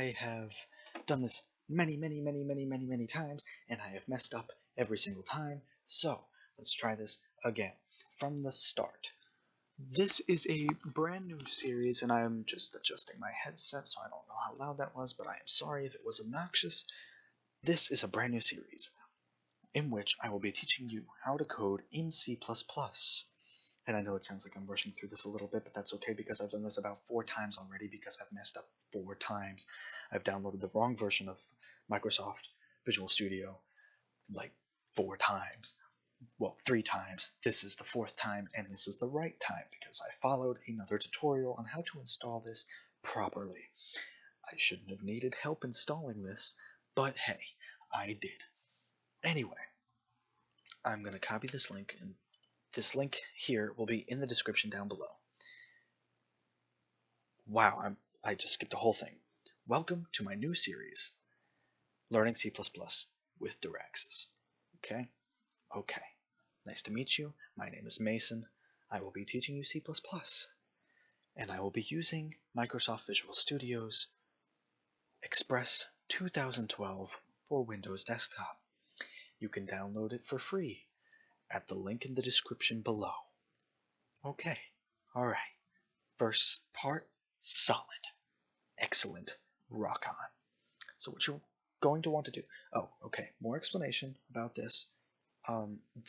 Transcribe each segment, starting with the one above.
I have done this many times, and I have messed up every single time, so let's try this again from the start. This is a brand new series, and I'm just adjusting my headset, so I don't know how loud that was, but I am sorry if it was obnoxious. This is a brand new series in which I will be teaching you how to code in C++. And I know it sounds like I'm rushing through this a little bit, but that's okay because I've done this about 4 times already because I've messed up 4 times. I've downloaded the wrong version of Microsoft Visual Studio like 4 times. Well, 3 times. This is the 4th time, and this is the right time because I followed another tutorial on how to install this properly. I shouldn't have needed help installing this, but hey, I did. Anyway, I'm going to copy this link, and this link here will be in the description down below. Wow, I just skipped the whole thing. Welcome to my new series, Learning C++ with Dheraxys. Okay? Okay. Nice to meet you. My name is Mason. I will be teaching you C++. And I will be using Microsoft Visual Studio's Express 2012 for Windows Desktop. You can download it for free at the link in the description below. Okay. Alright. First part, solid. Excellent. Rock on. So what you're going to want to do... Oh, okay. More explanation about this.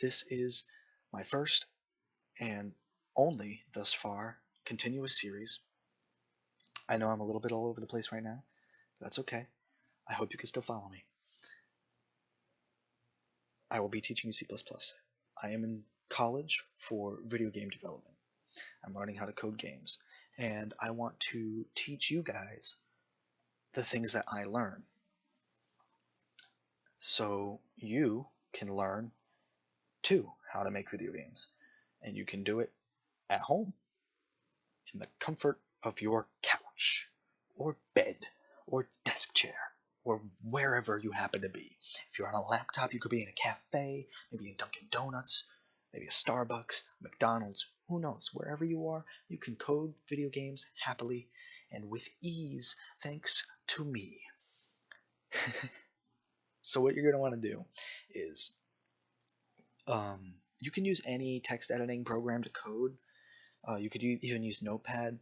This is my first and only, thus far, continuous series. I know I'm a little bit all over the place right now, but that's okay. I hope you can still follow me. I will be teaching you C++. I am in college for video game development. I'm learning how to code games, and I want to teach you guys the things that I learn, so you can learn too how to make video games, and you can do it at home in the comfort of your couch or bed or desk chair or wherever you happen to be. If you're on a laptop, you could be in a cafe, maybe in Dunkin' Donuts, maybe a Starbucks, McDonald's, who knows. Wherever you are, you can code video games happily and with ease thanks to me. So what you're going to want to do is you can use any text editing program to code. You could even use Notepad,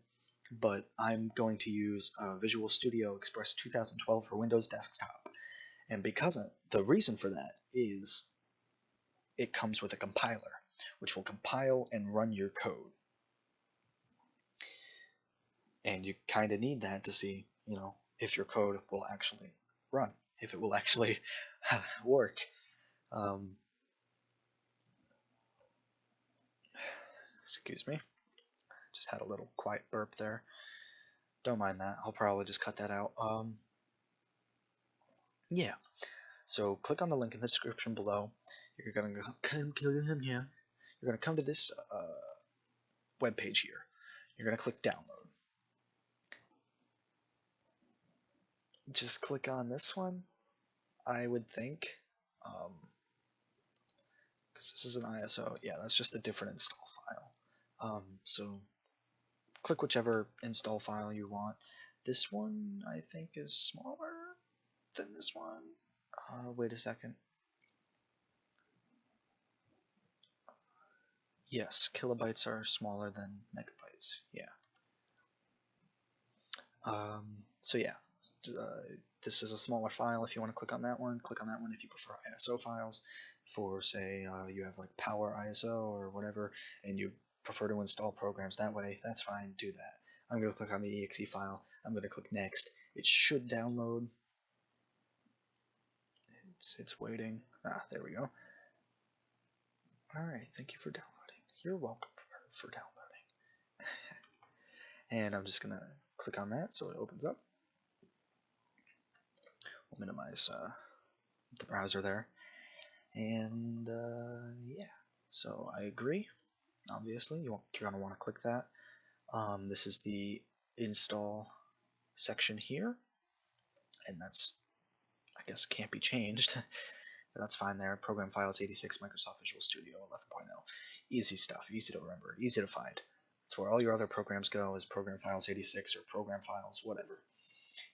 but I'm going to use Visual Studio Express 2012 for Windows Desktop. And because the reason for that is it comes with a compiler, which will compile and run your code. And you kind of need that to see, if your code will actually run, if it will actually work. Excuse me. Just had a little quiet burp there. Don't mind that. I'll probably just cut that out. Yeah. So click on the link in the description below. You're gonna come to this web page here. You're gonna click download. Just click on this one, I would think, because this is an ISO. Yeah, that's just a different install file. So click whichever install file you want. This one I think is smaller than this one. Wait a second. Yes, kilobytes are smaller than megabytes. Yeah. So yeah, this is a smaller file. If you want to click on that one, click on that one. If you prefer ISO files for, say, you have like Power ISO or whatever, and you prefer to install programs that way, that's fine. Do that. I'm going to click on the exe file. I'm going to click next. It should download. It's waiting. There we go. All right, thank you for downloading. You're welcome for downloading. And I'm just going to click on that so it opens up. We'll minimize the browser there. And yeah, so I agree. Obviously, you're going to want to click that. This is the install section here. And that's, I guess, can't be changed. But that's fine there. Program files 86, Microsoft Visual Studio 11.0. Easy stuff, easy to remember, easy to find. That's where all your other programs go, is program files 86 or program files, whatever.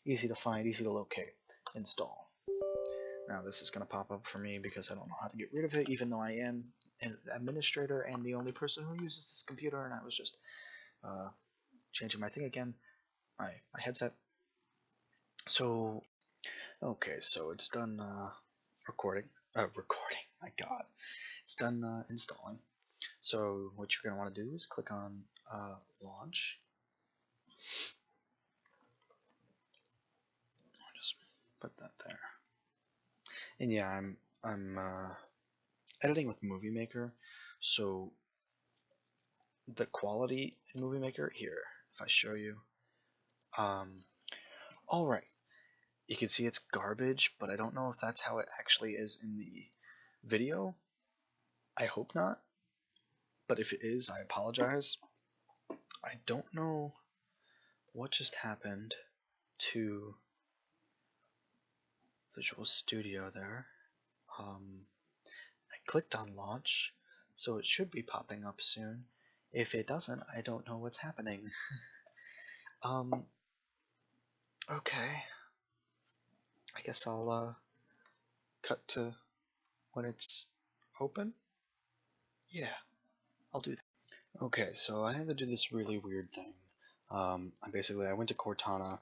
easy to find, easy to locate. Install. Now this is going to pop up for me because I don't know how to get rid of it, even though I am an administrator and the only person who uses this computer, and I was just changing my thing again, my headset. So, okay, so it's done recording, my god. It's done installing. So what you're going to want to do is click on launch. I'll just put that there. And yeah, I'm editing with Movie Maker, so the quality in Movie Maker here, if I show you, all right, you can see it's garbage, but I don't know if that's how it actually is in the video. I hope not, but if it is, I apologize. I don't know what just happened to Visual Studio there. I clicked on launch, so it should be popping up soon. If it doesn't, I don't know what's happening. Okay. I guess I'll cut to when it's open. Yeah, I'll do that. Okay, so I had to do this really weird thing. I went to Cortana.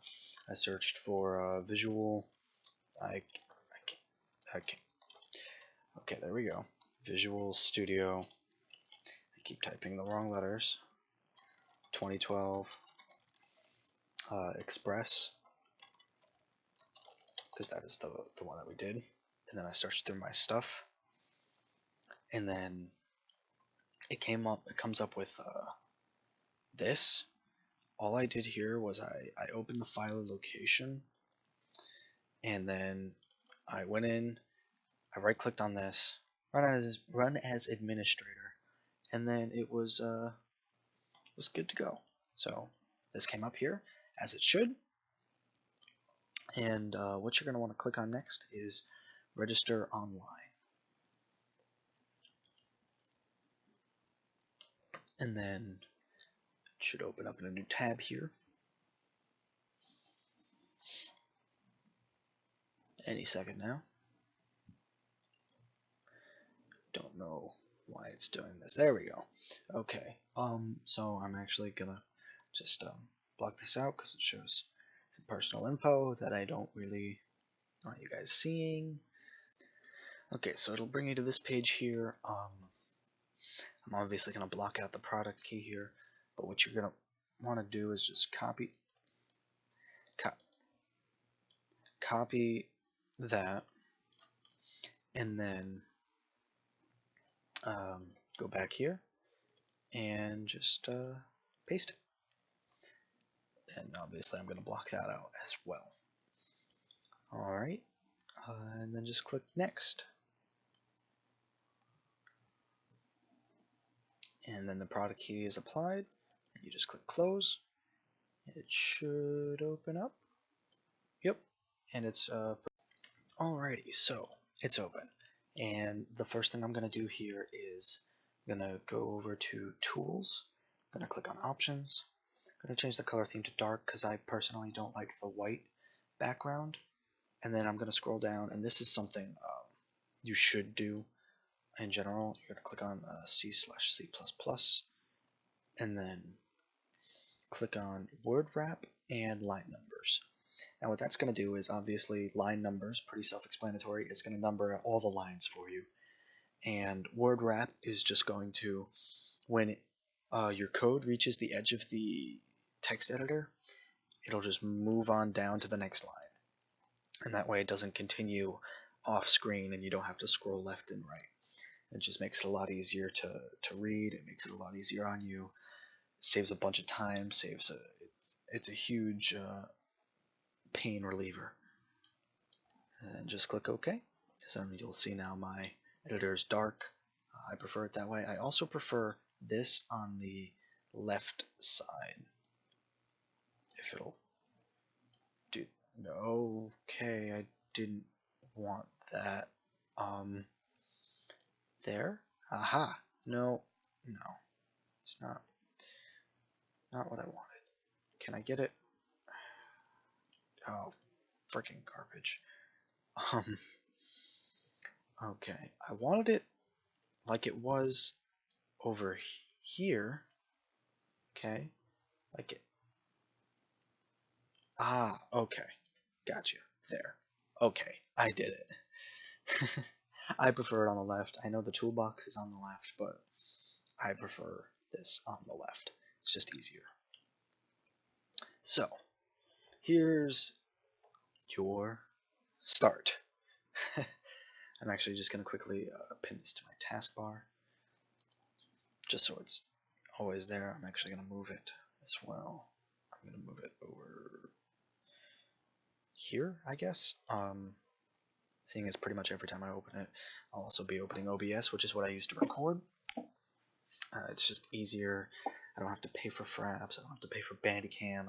I searched for visual. Okay, there we go. Visual Studio. I keep typing the wrong letters. 2012 Express, because that is the one that we did. And then I searched through my stuff, and then it comes up with this. All I did here was I opened the file location, and then I went in, I right clicked on this, run as administrator, and then it was good to go. So this came up here as it should, and what you're going to want to click on next is register online, and then it should open up in a new tab here. Any second now. Don't know why it's doing this. There we go. Okay. So I'm actually gonna just block this out because it shows some personal info that I don't really want you guys seeing. Okay, so it'll bring you to this page here. I'm obviously gonna block out the product key here, but what you're gonna want to do is just copy that, and then go back here and just paste it. And obviously I'm going to block that out as well. Alright, and then just click next. And then the product key is applied, and you just click close. It should open up. Yep, and it's alrighty, so it's open. And the first thing I'm going to do here is I'm going to go over to Tools. I'm going to click on Options. I'm going to change the color theme to dark because I personally don't like the white background. And then I'm going to scroll down, and this is something you should do in general. You're going to click on C/C++, and then click on word wrap and line numbers. Now what that's going to do is obviously line numbers, pretty self-explanatory. It's going to number all the lines for you. And word wrap is just going to, when your code reaches the edge of the text editor, it'll just move on down to the next line. And that way it doesn't continue off screen and you don't have to scroll left and right. It just makes it a lot easier to read. It makes it a lot easier on you. It saves a bunch of time. It's a huge pain reliever. And just click OK. So you'll see now my editor is dark. I prefer it that way. I also prefer this on the left side. If it'll do. Okay, I didn't want that. There. Aha. No. It's not what I wanted. Can I get it? Oh, freaking garbage. Okay, I wanted it like it was over here. Okay, like it. Ah, okay, gotcha. There. Okay, I did it. I prefer it on the left. I know the toolbox is on the left, but I prefer this on the left. It's just easier. So, here's your start. I'm actually just going to quickly pin this to my taskbar, just so it's always there. I'm actually going to move it as well. I'm going to move it over here, I guess. Seeing as pretty much every time I open it, I'll also be opening OBS, which is what I use to record. It's just easier. I don't have to pay for fraps. I don't have to pay for Bandicam.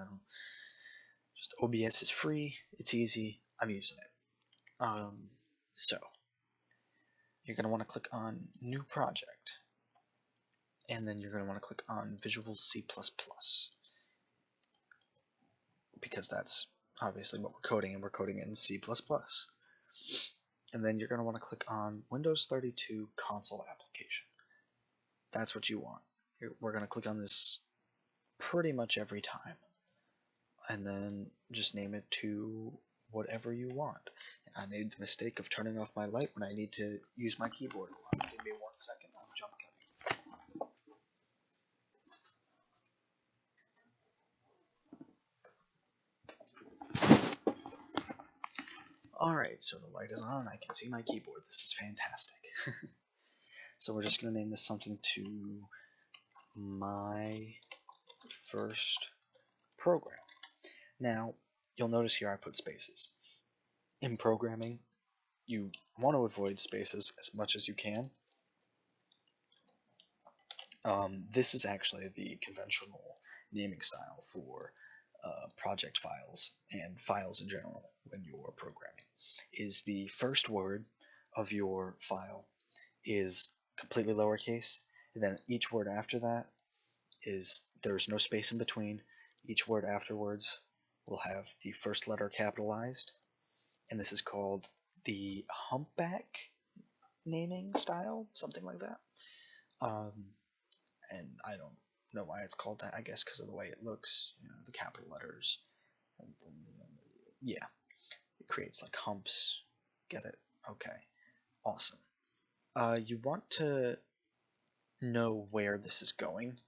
Just OBS is free. It's easy. I'm using it. So you're going to want to click on New Project, and then you're going to want to click on Visual C++, because that's obviously what we're coding, and we're coding it in C++. And then you're going to want to click on Windows 32 Console Application. That's what you want. We're going to click on this pretty much every time, and then just name it to whatever you want. And I made the mistake of turning off my light when I need to use my keyboard a lot. Give me 1 second, I'm jump cutting. Alright, so the light is on, I can see my keyboard. This is fantastic. So we're just going to name this something to my first program. Now, you'll notice here I put spaces. In programming, you want to avoid spaces as much as you can. This is actually the conventional naming style for project files and files in general when you're programming. Is the first word of your file is completely lowercase, and then each word after that is, there's no space in between. Each word afterwards will have the first letter capitalized, and this is called the humpback naming style, something like that. And I don't know why it's called that. I guess because of the way it looks, the capital letters. And, yeah, it creates like humps. Get it? Okay, awesome. You want to know where this is going,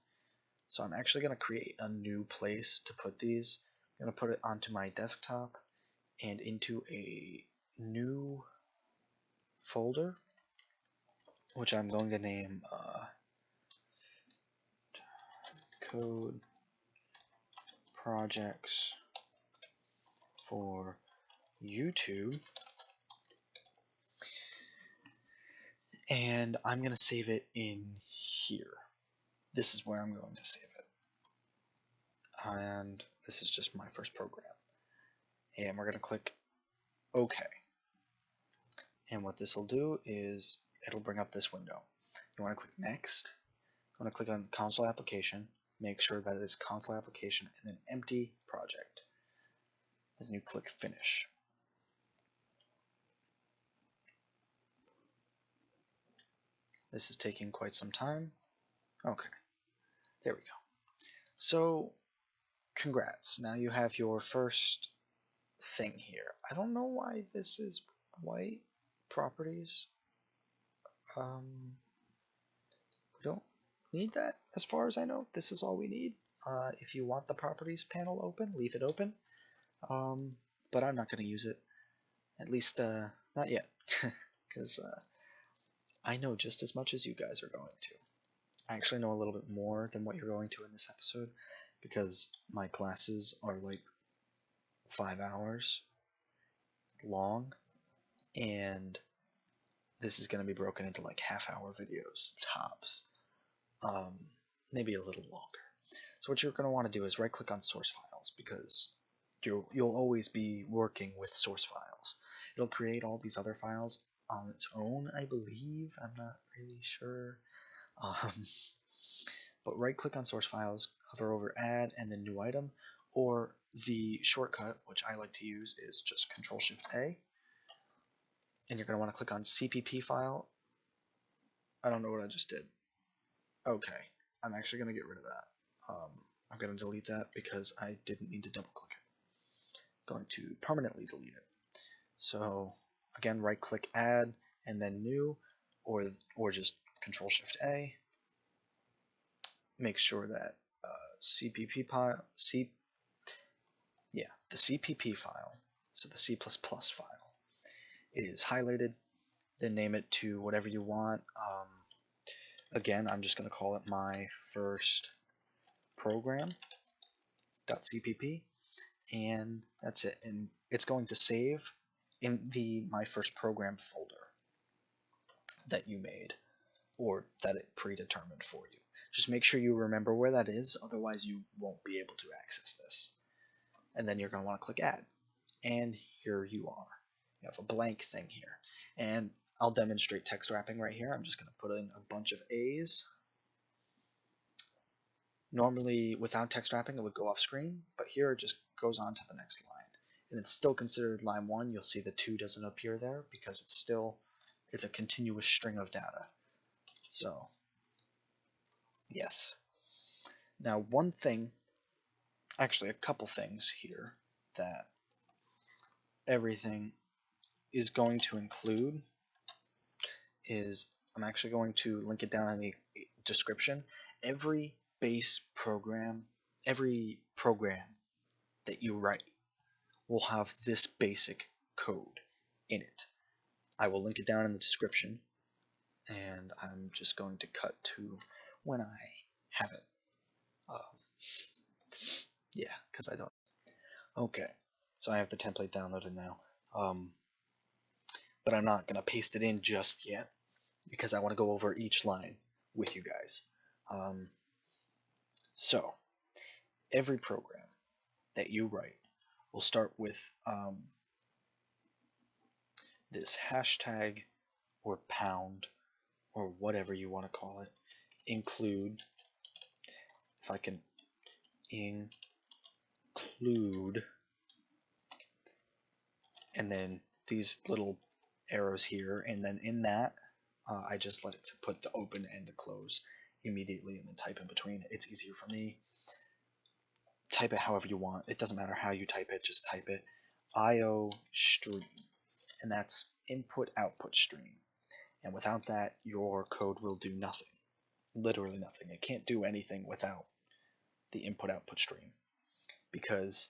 so I'm actually going to create a new place to put these. I'm going to put it onto my desktop and into a new folder, which I'm going to name code projects for YouTube, and I'm going to save it in here. This is where I'm going to save it, and this is just my first program, and we're going to click OK. And what this will do is it'll bring up this window. You want to click Next. You want to click on Console Application. Make sure that it is Console Application and then Empty Project. Then you click Finish. This is taking quite some time. Okay, there we go. So, congrats. Now you have your first thing here. I don't know why this is white properties. We don't need that as far as I know. This is all we need. If you want the properties panel open, leave it open. But I'm not going to use it. At least, not yet. Because I know just as much as you guys are going to. I actually know a little bit more than what you're going to in this episode, because my classes are like 5 hours long, and this is going to be broken into like half-hour videos, tops. Maybe a little longer. So what you're going to want to do is right-click on source files, because you'll always be working with source files. It'll create all these other files on its own, I believe. I'm not really sure. But right-click on source files, hover over Add, and then New Item, or the shortcut, which I like to use, is just Control-Shift-A, and you're going to want to click on CPP file. I don't know what I just did. Okay, I'm actually going to get rid of that. I'm going to delete that because I didn't need to double click it. Going to permanently delete it. So again, right click add and then new, or just Control-Shift-A. Make sure that CPP file, the CPP file, so the C++ file, is highlighted. Then name it to whatever you want. Again, I'm just going to call it my first program.cpp, and that's it. And it's going to save in the my first program folder that you made, or that it predetermined for you. Just make sure you remember where that is, otherwise you won't be able to access this. And then you're going to want to click add, and here you are. You have a blank thing here, and I'll demonstrate text wrapping right here. I'm just going to put in a bunch of A's. Normally without text wrapping it would go off screen, but here it just goes on to the next line, and it's still considered line 1. You'll see the 2 doesn't appear there because it's a continuous string of data. So yes. Now one thing, actually a couple things here that everything is going to include is, I'm actually going to link it down in the description. Every program that you write will have this basic code in it. I will link it down in the description, and I'm just going to cut to when I have it. Yeah, because I don't. Okay, so I have the template downloaded now, but I'm not going to paste it in just yet because I want to go over each line with you guys. So every program that you write will start with this hashtag or pound or whatever you want to call it, include, if I can include, and then these little arrows here, and then in that I just like to put the open and the close immediately and then type in between. It's easier for me. Type it however you want. It doesn't matter how you type it, just type it. IO stream, and that's input output stream. And without that, your code will do nothing. Literally nothing. It can't do anything without the input output stream, because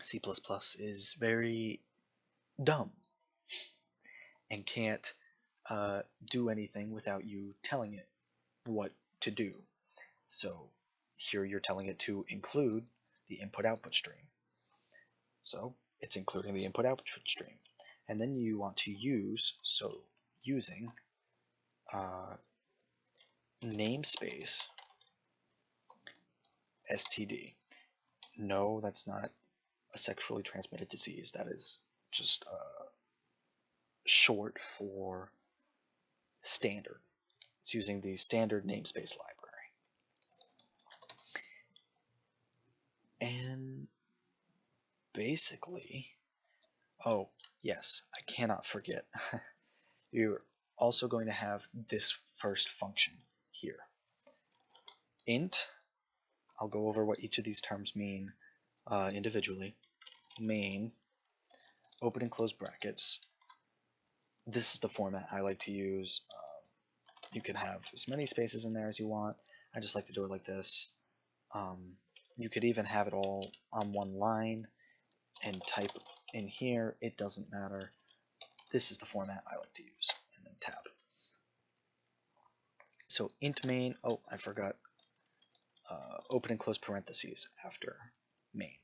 C++ is very dumb and can't do anything without you telling it what to do. So here you're telling it to include the input output stream. So it's including the input output stream. And then you want to use, so using namespace std. No, that's not a sexually transmitted disease. That is just short for standard. It's using the standard namespace library. And basically, oh yes, I cannot forget, you're also going to have this first function here. Int, I'll go over what each of these terms mean individually. Main, open and close brackets. This is the format I like to use. You can have as many spaces in there as you want. I just like to do it like this. You could even have it all on one line and type in here. It doesn't matter. This is the format I like to use. And then tab. So int main, oh, I forgot, open and close parentheses after main.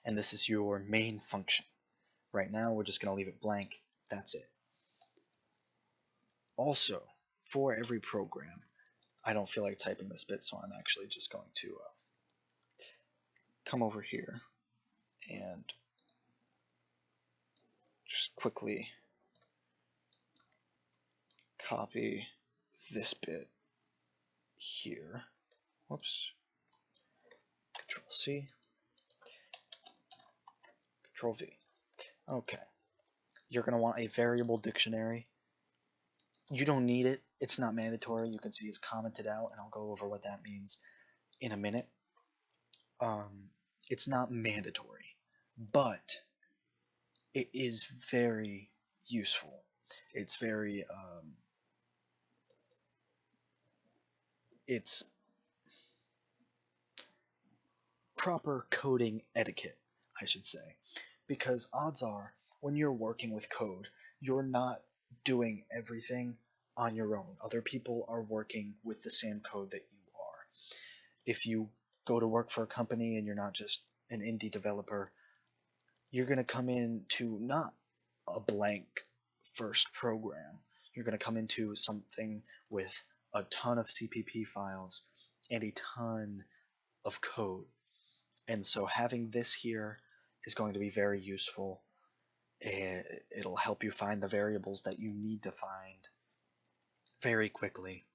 And this is your main function. Right now we're just going to leave it blank. That's it. Also, for every program, I don't feel like typing this bit, so I'm actually just going to come over here and just quickly copy this bit here. Whoops. Control C, Control V. Okay. You're going to want a variable dictionary. You don't need it. It's not mandatory. You can see it's commented out, and I'll go over what that means in a minute. It's not mandatory, but it is very useful. It's very, it's proper coding etiquette, I should say, because odds are when you're working with code, you're not doing everything on your own. Other people are working with the same code that you are. If you go to work for a company and you're not just an indie developer, you're going to come into not a blank first program. You're going to come into something with a ton of CPP files and a ton of code. And so having this here is going to be very useful. It'll help you find the variables that you need to find very quickly.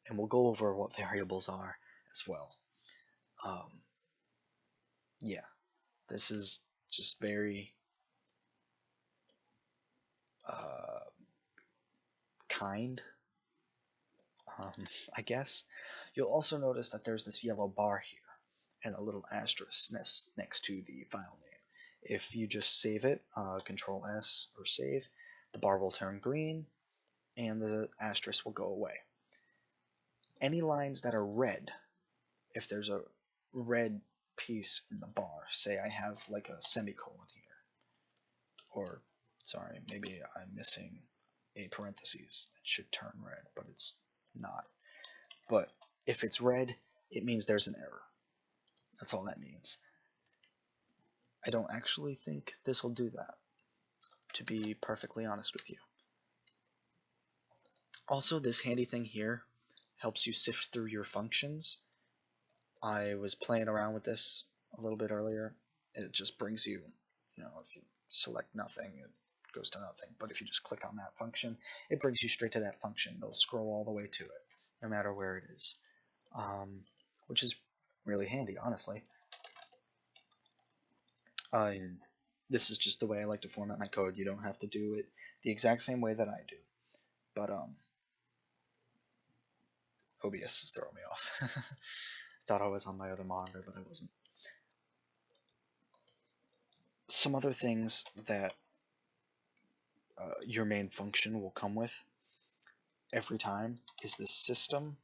And we'll go over what variables are as well. Yeah, this is just very kind, I guess. You'll also notice that there's this yellow bar here and a little asterisk next to the file name. If you just save it, Control S or save, the bar will turn green and the asterisk will go away. Any lines that are red, if there's a red piece in the bar, say I have like a semicolon here, or sorry, maybe I'm missing a parentheses that should turn red, but it's not. But if it's red, it means there's an error. That's all that means. I don't actually think this will do that, to be perfectly honest with you. Also, this handy thing here helps you sift through your functions. I was playing around with this a little bit earlier, and it just brings you, if you select nothing, it goes to nothing. But if you just click on that function, it brings you straight to that function. It'll scroll all the way to it, no matter where it is, which is really handy, honestly. This is just the way I like to format my code. You don't have to do it the exact same way that I do. But OBS is throwing me off. Thought I was on my other monitor, but I wasn't. Some other things that your main function will come with every time is the system,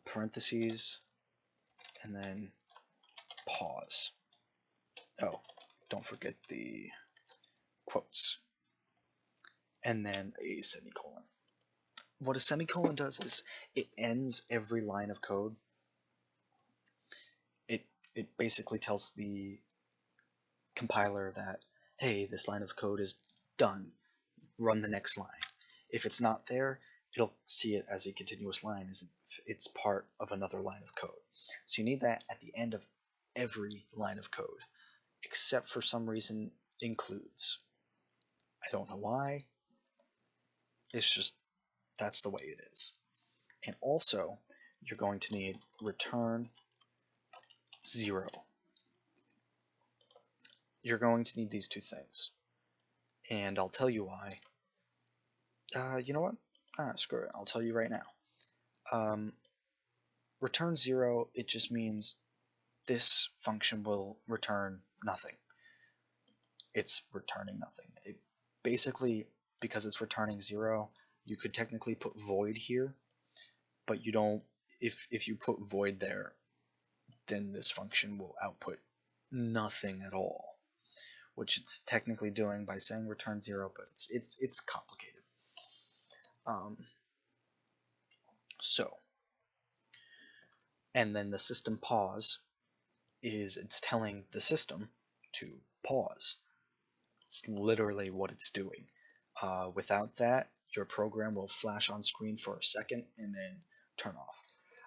parentheses, and then pause. Oh, don't forget the quotes, and then a semicolon. What a semicolon does is it ends every line of code. It basically tells the compiler that, hey, this line of code is done, run the next line. If it's not there, it'll see it as a continuous line, as it's part of another line of code. So you need that at the end of every line of code, except for some reason includes. I don't know why. It's just, that's the way it is. And also, you're going to need return 0. You're going to need these two things. And I'll tell you why. You know what? Screw it. I'll tell you right now. Return 0, it just means this function will return nothing. It's returning nothing. It basically, because it's returning 0, you could technically put void here, but you don't. If you put void there, then this function will output nothing at all, which it's technically doing by saying return 0, but it's complicated. And then the system pause it's telling the system to pause. It's literally what it's doing. Without that, your program will flash on screen for a second and then turn off.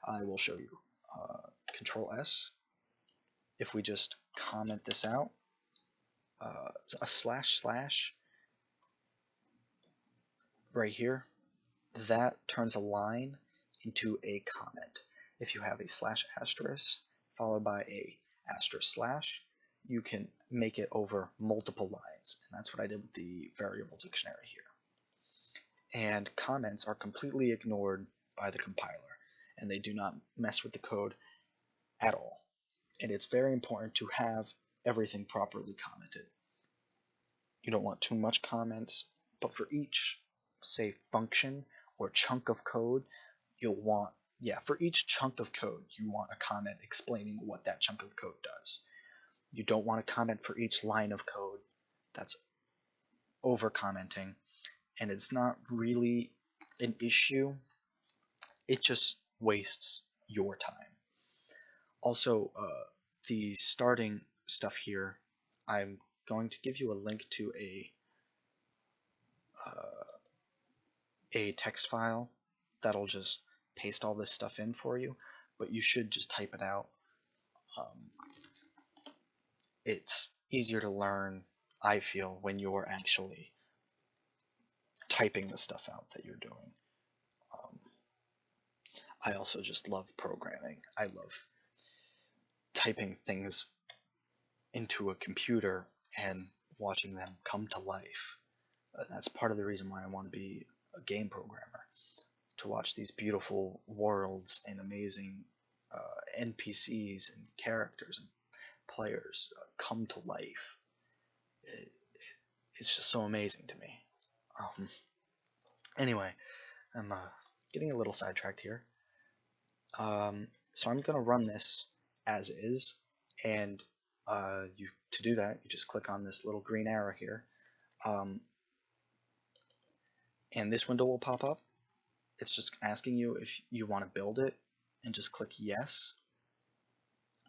I will show you. Control S. If we just comment this out, a / right here, that turns a line into a comment. If you have a / asterisk, followed by a asterisk slash, you can make it over multiple lines, and that's what I did with the variable dictionary here. And comments are completely ignored by the compiler, and they do not mess with the code at all. And it's very important to have everything properly commented. You don't want too much comments, but for each, say, function or chunk of code, you'll want, for each chunk of code, you want a comment explaining what that chunk of code does. You don't want a comment for each line of code. That's over commenting, and it's not really an issue. It just wastes your time. Also, the starting stuff here, I'm going to give you a link to a text file that'll just paste all this stuff in for you, but you should just type it out. It's easier to learn, I feel, when you're actually typing the stuff out that you're doing. I also just love programming. I love typing things into a computer and watching them come to life. That's part of the reason why I want to be a game programmer, to watch these beautiful worlds and amazing NPCs and characters and players come to life. It's just so amazing to me. Anyway, I'm getting a little sidetracked here. So I'm going to run this as is, and to do that, you just click on this little green arrow here, and this window will pop up. It's just asking you if you want to build it, and just click yes.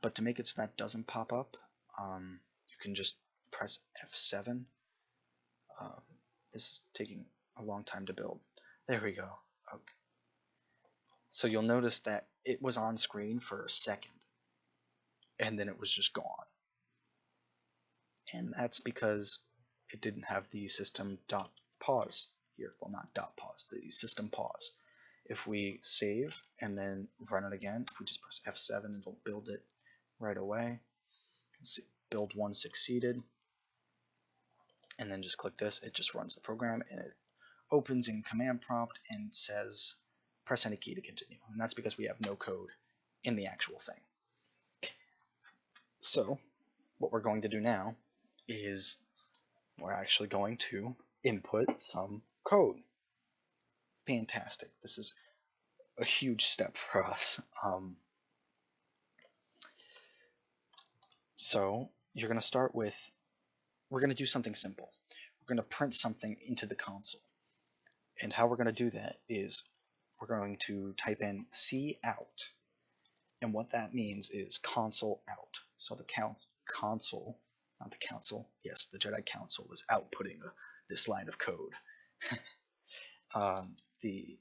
But to make it so that doesn't pop up, you can just press F7. This is taking a long time to build. There we go. Okay. So you'll notice that it was on screen for a second, and then it was just gone. And that's because it didn't have the system.pause here. Well, not .pause, the system pause. If we save and then run it again, if we just press F7, it'll build it right away. See, build one succeeded. And then just click this, it just runs the program, and it opens in command prompt and says press any key to continue. And that's because we have no code in the actual thing. So what we're going to do now is we're actually going to input some code. Fantastic. This is a huge step for us. So you're going to start with, we're going to do something simple. We're going to print something into the console. And how we're going to do that is we're going to type in cout. And what that means is console out. So the console, not the council, yes, the Jedi Council is outputting this line of code. The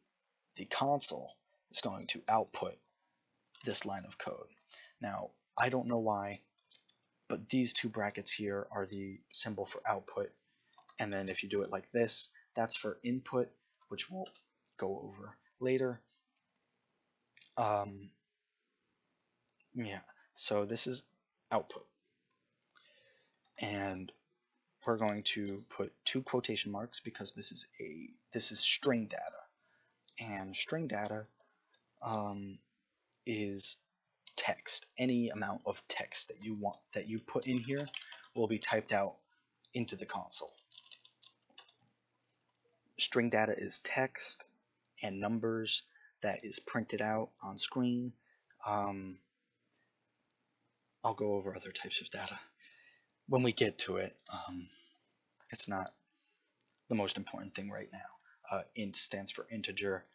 console is going to output this line of code. Now, I don't know why, but these two brackets here are the symbol for output. And then if you do it like this, that's for input, which we'll go over later. So this is output. And we're going to put 2 quotation marks because this is string data. And string data is text. Any amount of text that you want, that you put in here, will be typed out into the console. String data is text and numbers that is printed out on screen. I'll go over other types of data when we get to it. It's not the most important thing right now. Int stands for integer.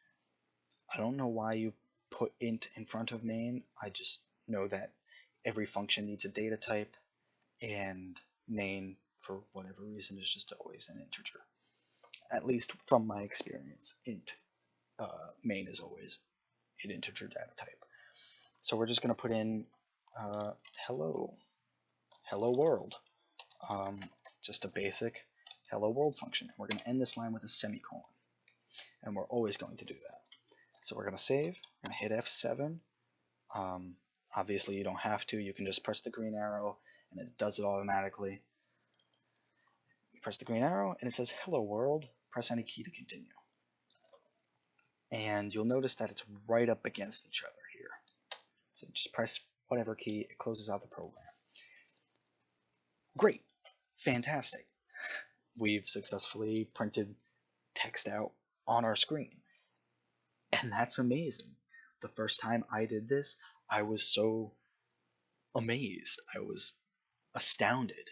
I don't know why you put int in front of main. I just know that every function needs a data type, and main, for whatever reason, is just always an integer. At least from my experience, main is always an integer data type. So we're just going to put in hello world, just a basic hello world function. We're going to end this line with a semicolon, and we're always going to do that. So we're going to save, we're going to hit F7, Obviously, you don't have to. You can just press the green arrow, and it does it automatically. You press the green arrow, and it says, "Hello world." Press any key to continue. And you'll notice that it's right up against each other here. So just press whatever key, it closes out the program. Great. Fantastic. We've successfully printed text out on our screen. And that's amazing. The first time I did this, I was so amazed. I was astounded.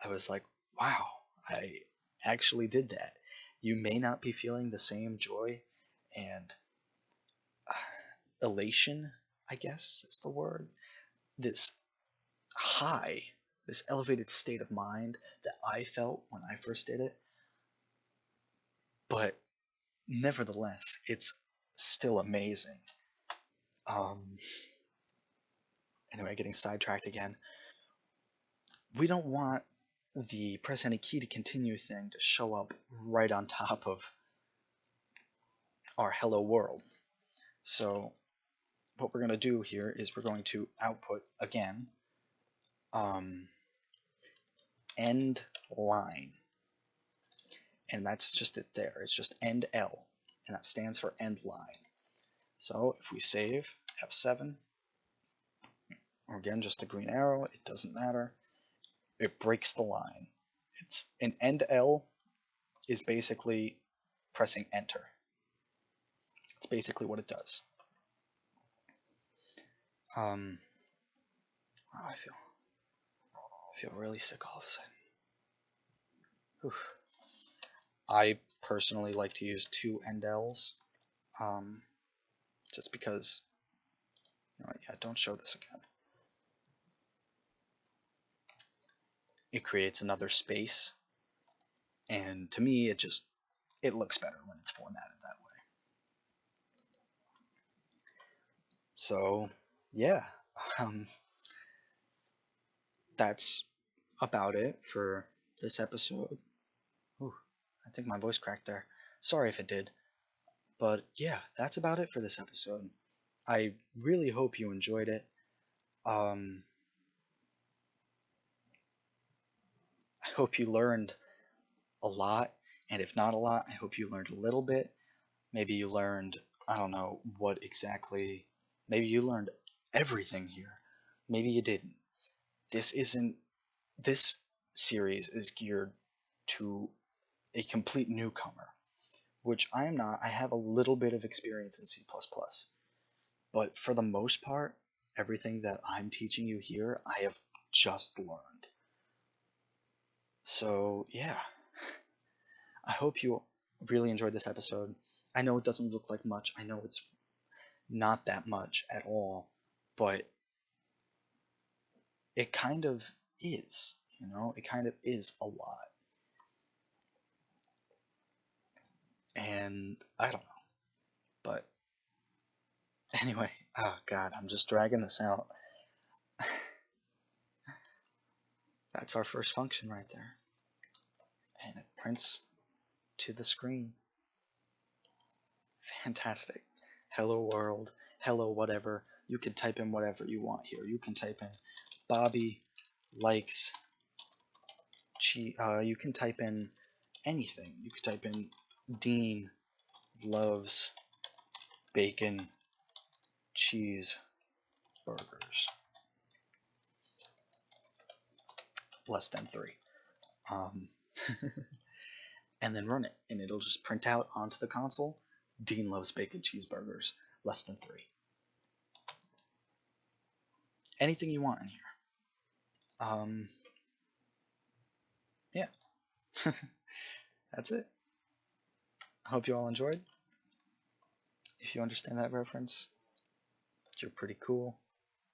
I was like, wow, I actually did that. You may not be feeling the same joy and elation, I guess is the word. This high, this elevated state of mind that I felt when I first did it. But nevertheless, it's still amazing. Anyway, getting sidetracked again. We don't want the press any key to continue thing to show up right on top of our hello world. So what we're going to do here is we're going to output again end line, and that's just it there. It's just end L, and that stands for end line. So if we save F7, or again just the green arrow, it doesn't matter. It breaks the line. It's an end L is basically pressing enter. It's basically what it does. How do I feel? I feel really sick all of a sudden. Oof. I personally like to use 2 end L's, just because. Yeah, don't show this again. It creates another space, and to me, it looks better when it's formatted that way. So, yeah, that's about it for this episode. Ooh, I think my voice cracked there. Sorry if it did. But yeah, that's about it for this episode. I really hope you enjoyed it. I hope you learned a lot, and if not a lot, I hope you learned a little bit. Maybe you learned, I don't know what exactly, maybe you learned everything here. Maybe you didn't. This series is geared to a complete newcomer, which I am not. I have a little bit of experience in C++, but for the most part, everything that I'm teaching you here, I have just learned. So yeah, I hope you really enjoyed this episode. I know it doesn't look like much. I know it's not that much at all, but it kind of is, it kind of is a lot. And I don't know, but anyway, oh god, I'm just dragging this out. That's our first function right there. And it prints to the screen. Fantastic. Hello world, hello whatever. You can type in whatever you want here. You can type in Bobby likes cheese. You can type in anything. You can type in Dean loves bacon cheese burgers. Less than 3. And then run it, and it'll just print out onto the console, Dean loves bacon cheeseburgers, less than 3. Anything you want in here. Yeah. That's it. I hope you all enjoyed. If you understand that reference, you're pretty cool.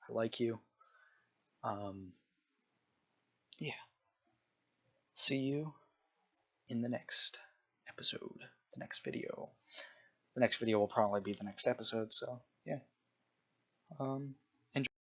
I like you. Yeah. See you in the next episode, the next video. The next video will probably be the next episode, so yeah. Enjoy.